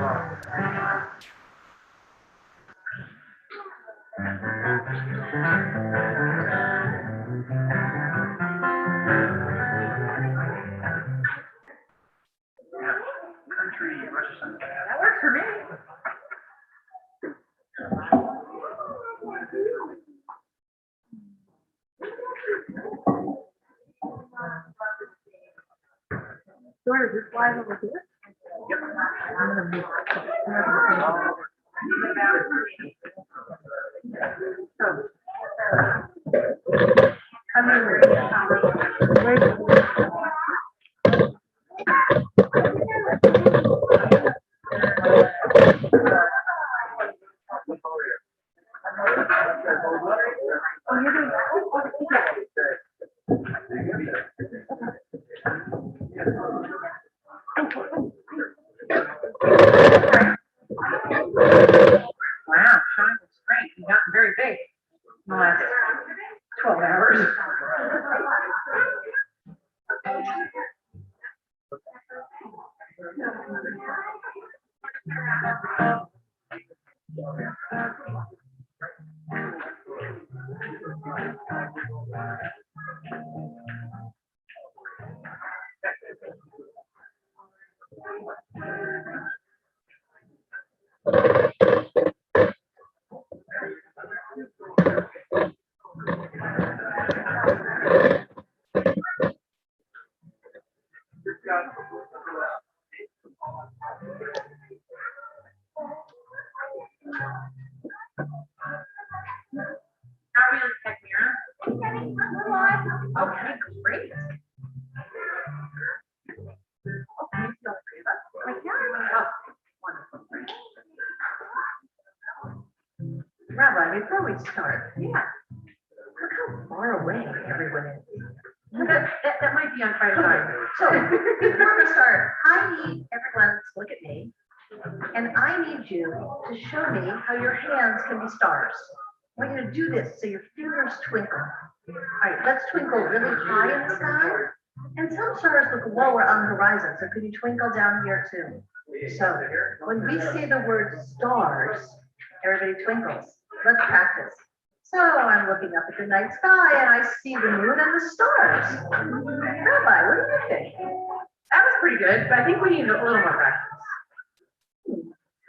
Country Rosh Hashanah. That works for me. Sure, is this live over here? Yep. I'm gonna move. I'm Wow, Shine was great. You've gotten very big in the last 12 hours. How are we on tech mirror? Okay, great. Okay, so three of us. Like, yeah. Oh, wonderful. Rabbi, before we start, look how far away everyone is. That might be on Friday night. So before we start, I need everyone to look at me, and I need you to show me how your hands can be stars. I want you to do this so your fingers twinkle. All right, let's twinkle really high in the sky. And some stars look lower on the horizon, so could you twinkle down here too? So when we say the word stars, everybody twinkles. Let's practice. So I'm looking up at the night sky and I see the moon and the stars. Rabbi, what do you think? That was pretty good, but I think we need a little more practice.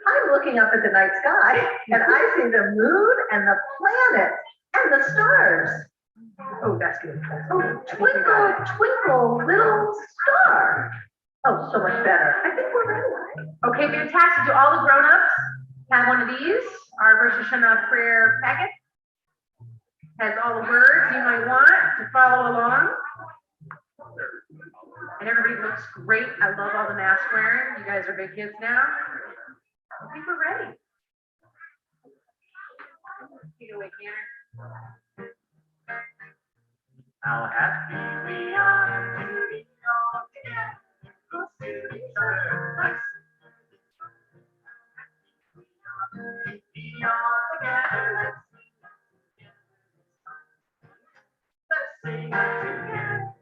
I'm looking up at the night sky and I see the moon and the planet and the stars. Oh, that's good. Oh, twinkle, twinkle, little star. Oh, so much better. I think we're ready. Okay, fantastic. Do all the grown-ups have one of these? Our Rosh Hashanah prayer packet has all the words you might want to follow along. And everybody looks great. I love all the mask wearing. You guys are big kids now. I think we're ready. Take it away, Canner. How happy we are to be all together, close to each other. Be all together. Let's sing together.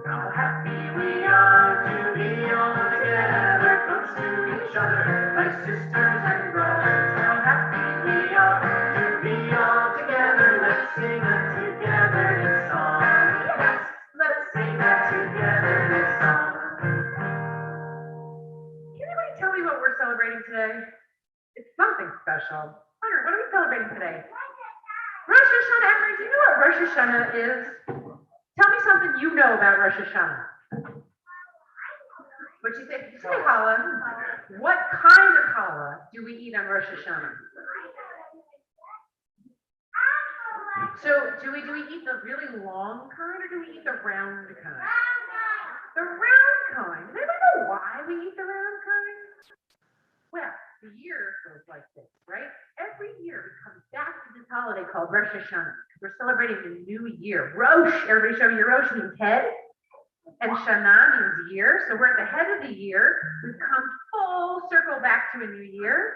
How happy we are to be all together, close to each other, like sisters and brothers. How happy we are to be all together. Let's sing a togetherness song. Yes, let's sing a togetherness song. Can anybody tell me what we're celebrating today? It's something special. Hunter, what are we celebrating today? Rosh Hashanah. Emery, do you know what Rosh Hashanah is? Tell me something you know about Rosh Hashanah. What you say? You say challah. What kind of challah do we eat on Rosh Hashanah? So do we eat the really long kind or do we eat the round kind? The round kind. Does anybody know why we eat the round kind? Well, the year goes like this, right? Every year we come back to this holiday called Rosh Hashanah. We're celebrating the new year. Rosh, everybody show me your Rosh means head. And Hashanah means year. So we're at the head of the year. We've come full circle back to a new year.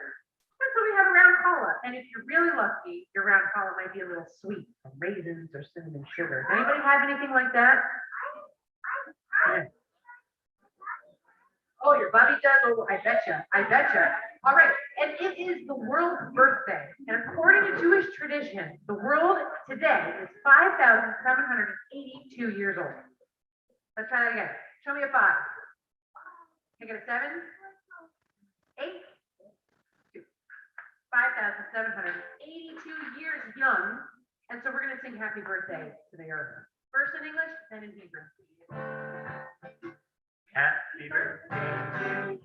That's why we have a round challah. And if you're really lucky, your round challah might be a little sweet, raisins or cinnamon sugar. Anybody have anything like that? Yeah. Oh, your Bobby does? Oh, I betcha. I betcha. All right. And it is the world's birthday. And according to Jewish tradition, the world today is 5,782 years old. Let's try that again. Show me a 5. Can I get a 7? 8? 2. 5,782 years young. And so we're going to sing happy birthday to the earth. First in English, then in Hebrew. Happy birthday to you.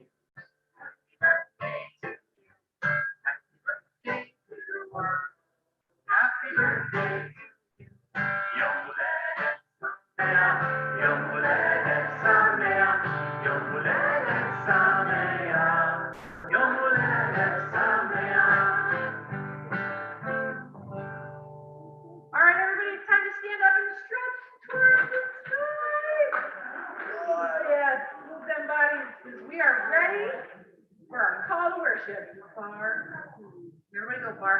Happy birthday to the world. Happy birthday to you. Yom Holedet Sameach. Yom Holedet Sameach. Yom Holedet Sameach. Yom Holedet Sameach. All right, everybody, it's time to stand up and stretch towards the sky. Oh, yes, move them bodies, because we are ready for our call to worship. Bar. Everybody go bar.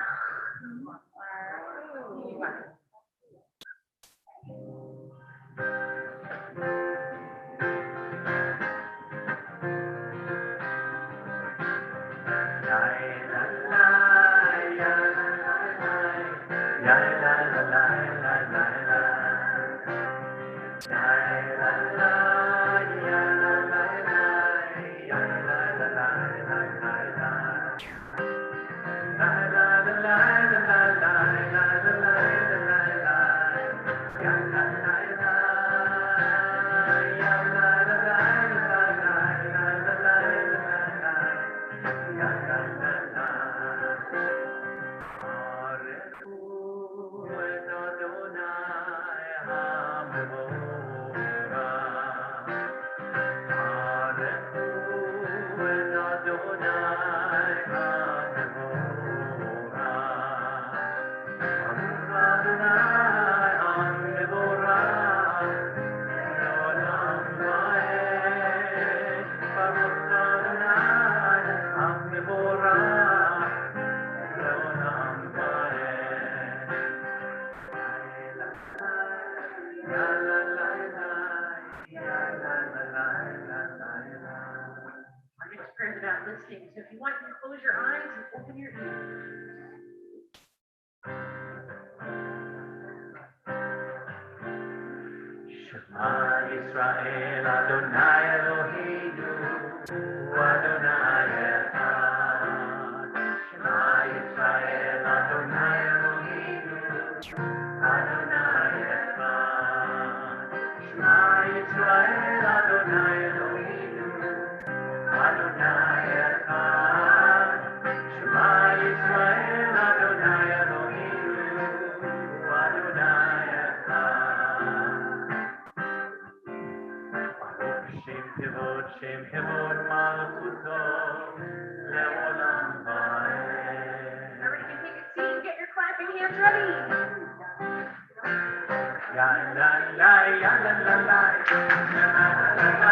Our next prayer is about listening. So if you want, you can close your eyes and open your ears. Shema Yisrael Adonai Eloheinu Adonai Echad. Shema Yisrael Adonai Eloheinu Adonai Echad. Shema Yisrael Adonai Eloheinu Adonai Echad. Shema Yisrael Adonai Eloheinu Adonai Echad. Shem Kevod Malchuto Leolam Vaed. Everybody can take a seat. Get your clapping hands ready. Ya la la ya la la la ya la la la la la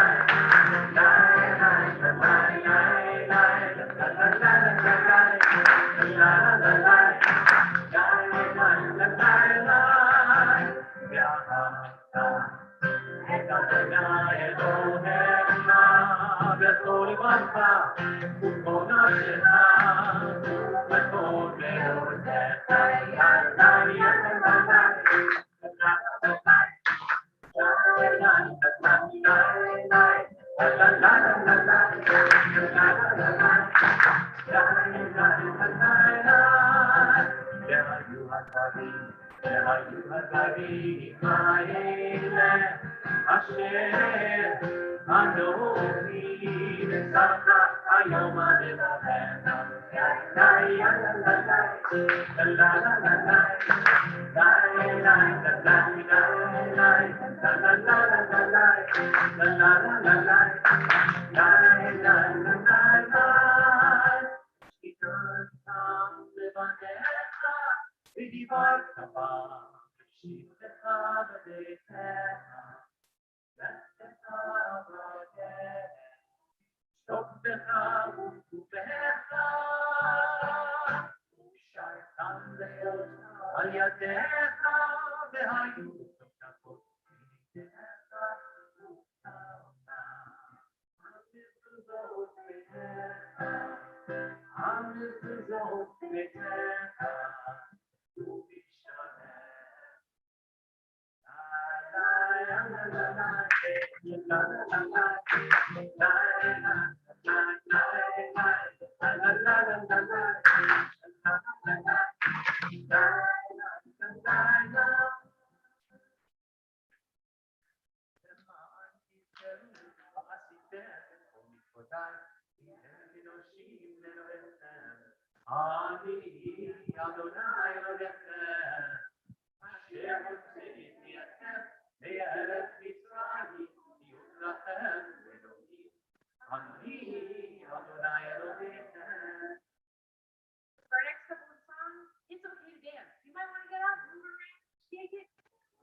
la la For our next couple of songs, it's okay to dance. You might want to get up, move around, shake it,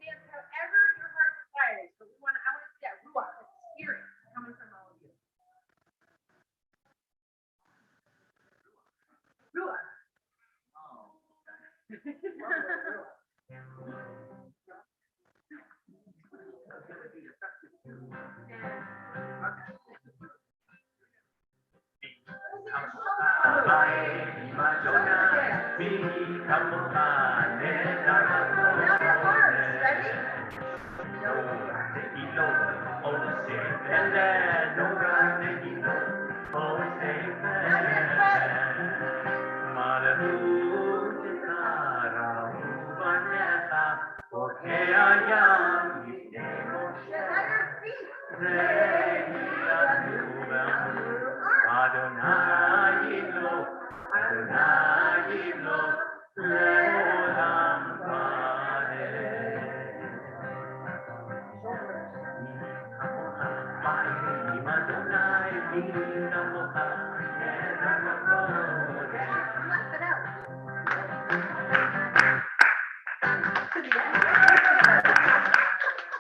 dance however your heart desires. But I want to see that ruach, that spirit coming from all of you. Ruach.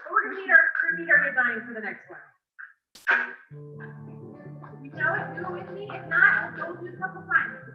We're gonna meet our design for the next one. If you know it, do it with me. If not, go do it a couple times.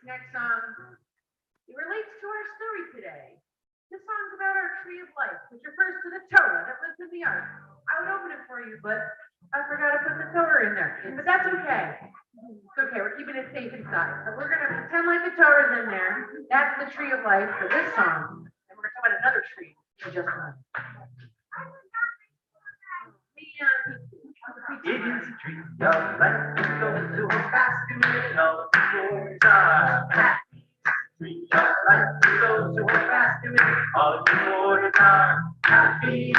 Next song, it relates to our story today. This song's about our tree of life, which refers to the Torah that lives in the ark. I would open it for you, but I forgot to put the Torah in there. But that's okay. It's okay, we're keeping it safe inside. But we're gonna pretend like the Torah's in there. That's the tree of life for this song. And we're gonna talk about another tree in just a moment. It is a tree of life that goes to a basket of boys are happy. Tree of life that goes to a basket all the boys are happy.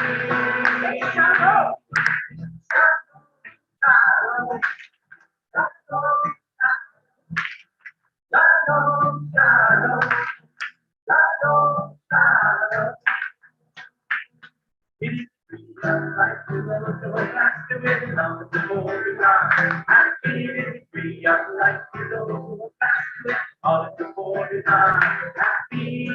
It is life to love to last to it, love the boys are happy. It is free of life to love to last to it, all the boys are happy.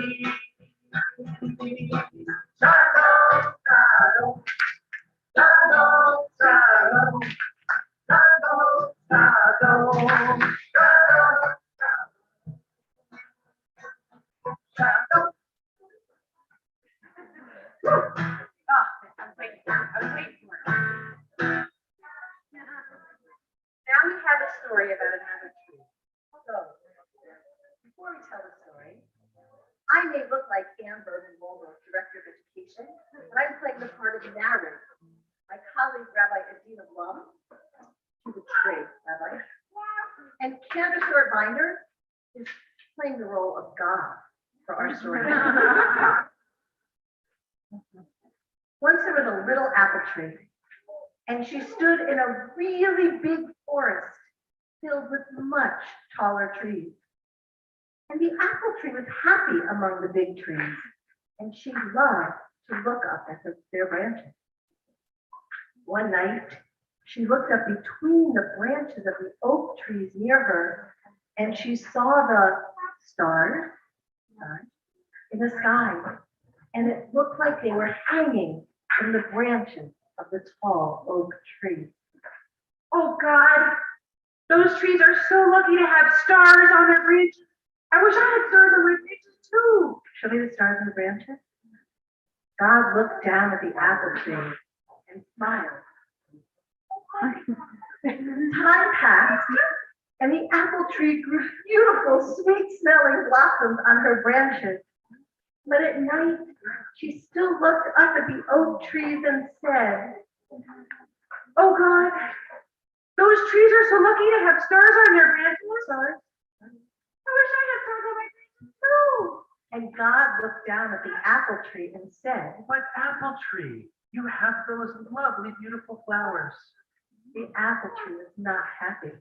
Shalom, shalom. story about another tree. So, before we tell the story, I may look like Anne Bergen-Waldorf, Director of Education, but I'm playing the part of the narrator. My colleague, Rabbi Adina Blum, she's a tree, Rabbi, and Candace Binder is playing the role of God for our story. Once there was a little apple tree, and she stood in a really big forest filled with much taller trees. And the apple tree was happy among the big trees, and she loved to look up at their branches. One night, she looked up between the branches of the oak trees near her, and she saw the stars in the sky, and it looked like they were hanging from the branches of the tall oak tree. Oh God, those trees are so lucky to have stars on their branches. I wish I had stars on my branches too. Show me the stars on the branches. God looked down at the apple tree and smiled. Time passed, and the apple tree grew beautiful, sweet-smelling blossoms on her branches. But at night, she still looked up at the oak trees and said, Oh God, those trees are so lucky to have stars on their branches. I wish I had stars on my branches too. and God looked down at the apple tree and said, But apple tree, you have those lovely, beautiful flowers. the apple tree was not happy.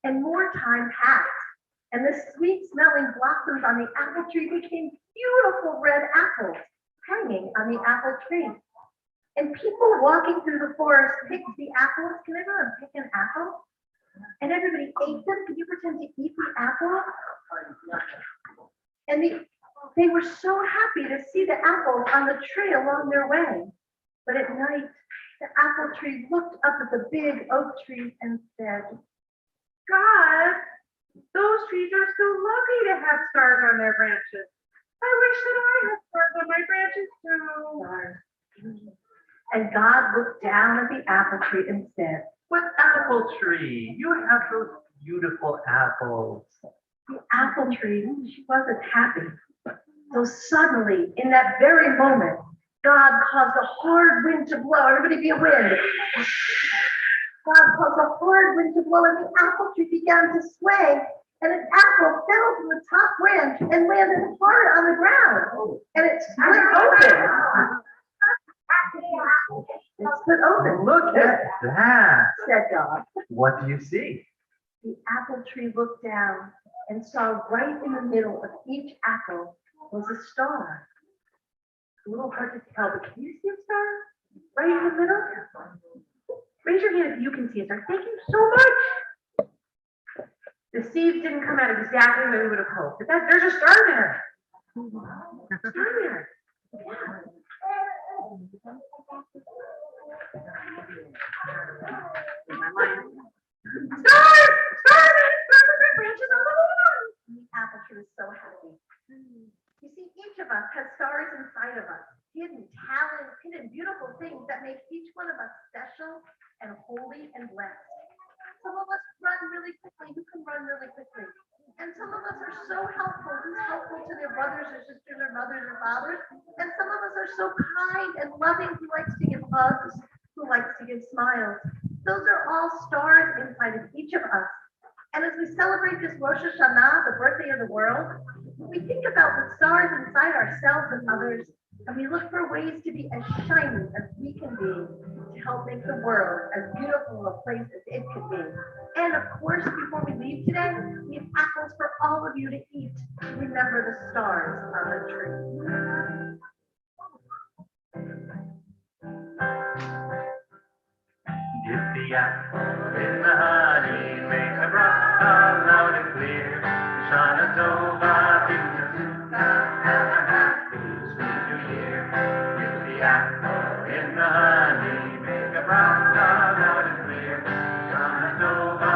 And more time passed, and the sweet-smelling blossoms on the apple tree became beautiful red apples hanging on the apple tree. And people walking through the forest picked the apples. Can everyone pick an apple? And everybody ate them. Can you pretend to eat the apple? And they were so happy to see the apples on the tree along their way. But at night, the apple tree looked up at the big oak trees and said, God, those trees are so lucky to have stars on their branches. I wish that I had stars on my branches too. And God looked down at the apple tree and said, But apple tree, you have those beautiful apples. the apple tree, she wasn't happy. So suddenly, in that very moment, God caused a hard wind to blow. Everybody be a wind. God caused a hard wind to blow, and the apple tree began to sway, and an apple fell from the top branch and landed hard on the ground, and it split open. It split open. Look at that. Said God. What do you see? The apple tree looked down and saw right in the middle of each apple was a star. A little hard to tell, but can you see a star right in the middle? Raise your hand if you can see a star. Thank you so much. The seeds didn't come out exactly the way we would have hoped, but there's a star there. A star there. Stars! Stars! Stars on their branches on the lawn. The apple tree was so happy. You see, each of us has stars inside of us, hidden talents, hidden beautiful things that make each one of us special and holy and blessed. Some of us run really quickly. Who can run really quickly? And some of us are so helpful. Who's helpful to their brothers or sisters or mothers or fathers? And some of us are so kind and loving. Who likes to give hugs? Who likes to give smiles? Those are all stars inside of each of us. And as we celebrate this Rosh Hashanah, the birthday of the world, we think about the stars inside ourselves and others, and we look for ways to be as shiny as we can be to help make the world as beautiful a place as it could be. And of course, before we leave today, we have apples for all of you to eat to remember the stars on the tree. If the apple in the honey make a rock loud and clear, Shana Tova have a happy sweet new year. If the apple in the honey make a rock loud and clear, Shana Tova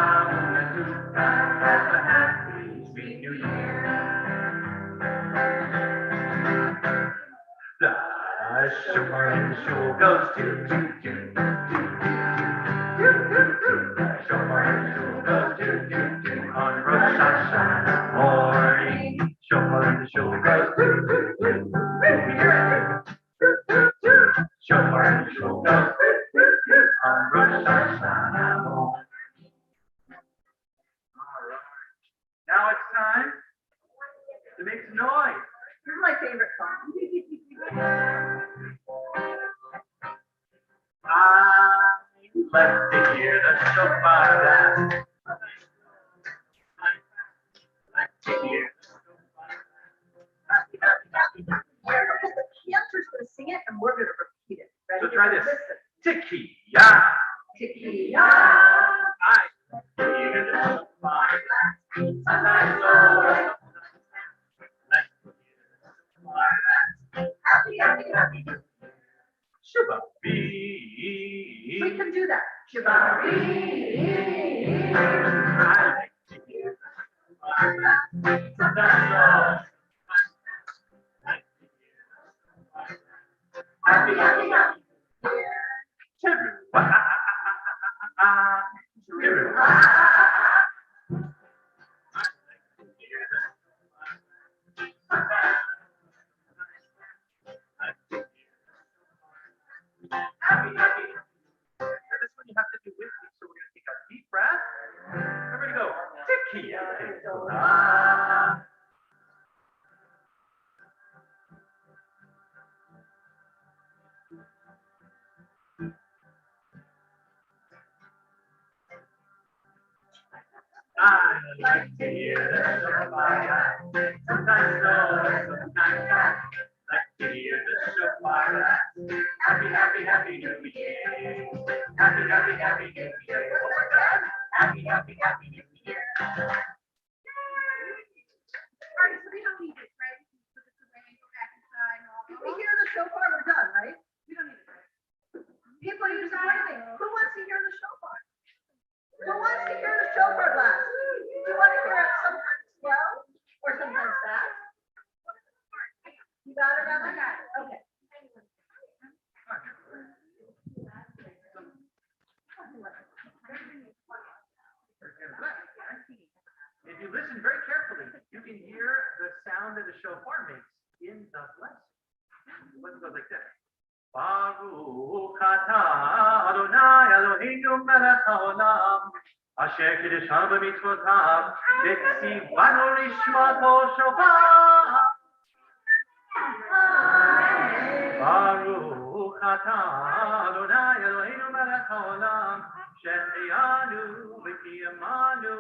have a happy sweet new year. The shofar in the shul goes toot toot toot. The shofar in the shul goes Hashanah morning. Shofar and the shofar goes. Shofar and the shofar goes. On Rosh Hashanah morning. All right. Now it's time to make some noise. This is my favorite song. I like to hear the shofar blast. I like to hear the shofar blast. The cantor's going to sing it, and we're going to repeat it. Ready? So try this. Listen. Tekiya. Tekiya. I like to hear the shofar blast. Sometimes so, sometimes like to hear the shofar blast. Happy, happy, happy. Shabbat. We can do that. Shabari. I like to hear the shofar blast. Sometimes so, like to hear the shofar blast. Happy, happy, happy. Chibru. Chibru. I like to hear the shofar blast. Happy, happy. And this one you have to do with me, so we're going to take a deep breath. Everybody go. Tekiya. I like to hear the shofar blast. Sometimes slow, sometimes fast. Like to hear the shofar blast. Happy, happy, happy New Year. Happy, happy, happy New Year. Happy, happy, happy New Year. All right, so we don't need it, right? Put this away, go back inside. If we hear the shofar, we're done, right? We don't need it. People use anything. Who wants to hear the shofar? Who wants to hear the shofar blast? Do you want to hear it sometimes slow or sometimes fast? You got it, Emma? Okay. If you listen very carefully, you can hear the sound that the shofar makes in the blessing. Let's go like this. Baruch atah Adonai Eloheinu melech haolam asher kiddushanu b'mitzvotav v'tzivanu lishmato shofar. Baruch atah Adonai Eloheinu melech haolam שהחיינו וקיימנו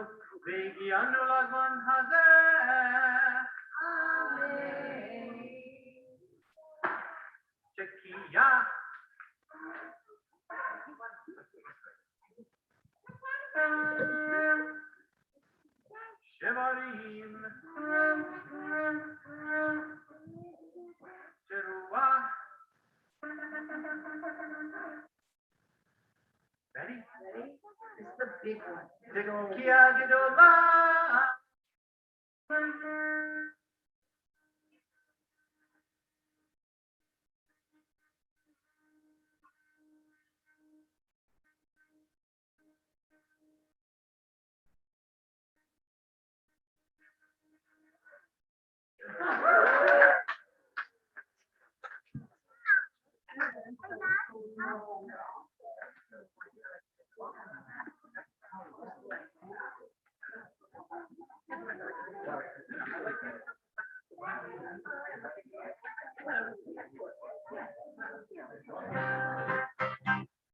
והגיענו לזמן הזה. Amen. Tekiya. Shevarim. Teruah. Ready? This is the big one. Tekiya gedolah.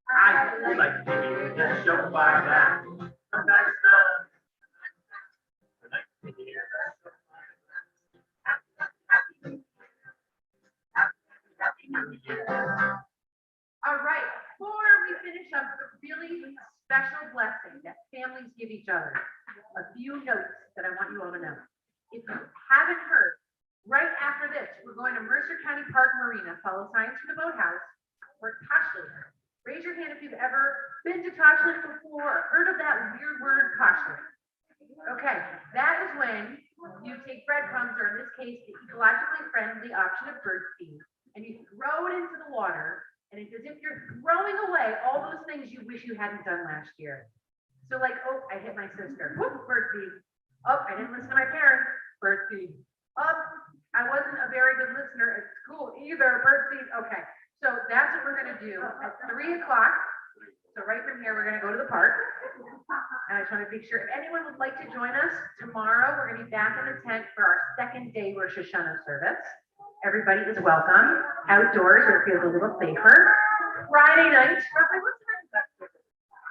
I like to hear the shofar blast. Sometimes slow. I like to hear the shofar blast. Happy New Year. All right, before we finish up the really special blessing that families give each other, a few notes that I want you all to know. If you haven't heard, right after this, we're going to Mercer County Park Marina, follow signs from the boathouse, for Tashlit. Raise your hand if you've ever been to Tashlit before, or heard of that weird word, Tashlit. Okay, that is when you take breadcrumbs, or in this case, the ecologically friendly option of bird feed, and you throw it into the water, and it's as if you're throwing away all those things you wish you hadn't done last year. So like, oh, I hit my sister, whoop, bird feed. Oh, I didn't listen to my parents. Birthday. Oh, I wasn't a very good listener at school either. Birthday. Okay. So that's what we're gonna do at 3 o'clock. So right from here, we're gonna go to the park. And I just want to make sure if anyone would like to join us tomorrow, we're gonna be back in the tent for our second day Rosh Hashanah service. Everybody is welcome outdoors where it feels a little safer. Friday night. Rabbi, what's the next step?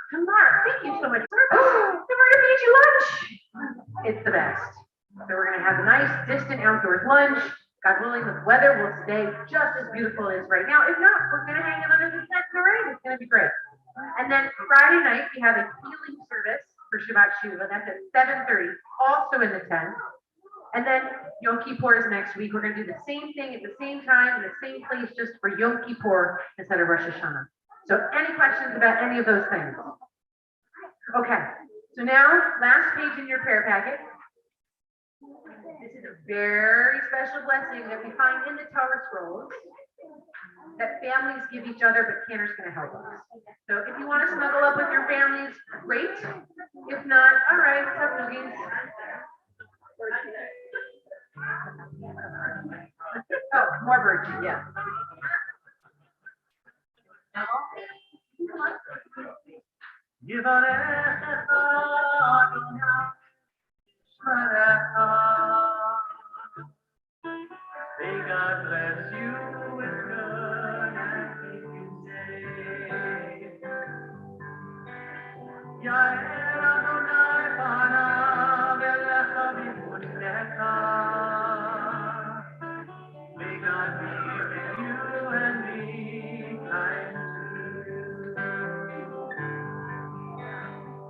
Tomorrow. Thank you so much. We're gonna feed you lunch. It's the best. So we're gonna have a nice distant outdoors lunch. God willing, the weather will stay just as beautiful as right now. If not, we're gonna hang out under the tent in the rain. It's gonna be great. And then Friday night, we have a healing service for Shabbat Shuvah. That's at 7:30, also in the tent. And then Yom Kippur is next week. We're gonna do the same thing at the same time, in the same place, just for Yom Kippur instead of Rosh Hashanah. So any questions about any of those things? Okay, so now, last page in your prayer packet. This is a very special blessing that we find in the Torah scrolls that families give each other, but Tanner's going to help us. So if you want to snuggle up with your families, great. If not, all right, tough noogies. Oh, more virtue, yeah. May God bless you with good and keep you safe. Ya'er Adonai panav elecha v'yifnecha. May God be with you and be kind to you.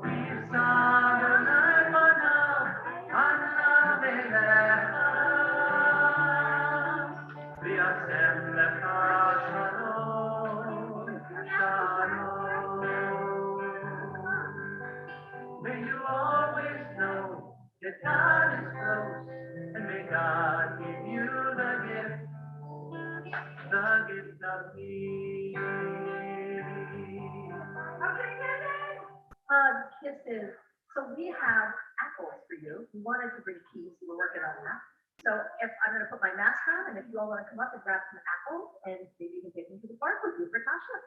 Yisa Adonai panav elecha. V'yasem lecha shalom, shalom. May you always know that God is close, and may God give you the gift of peace. Hugs, kisses. So we have apples for you. We wanted to bring keys, so we're working on that. So if I'm gonna put my mask on, and if you all wanna come up and grab some apples, and maybe you can take them to the park with you for Tasha.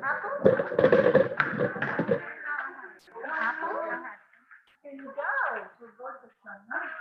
Apple? Here you go.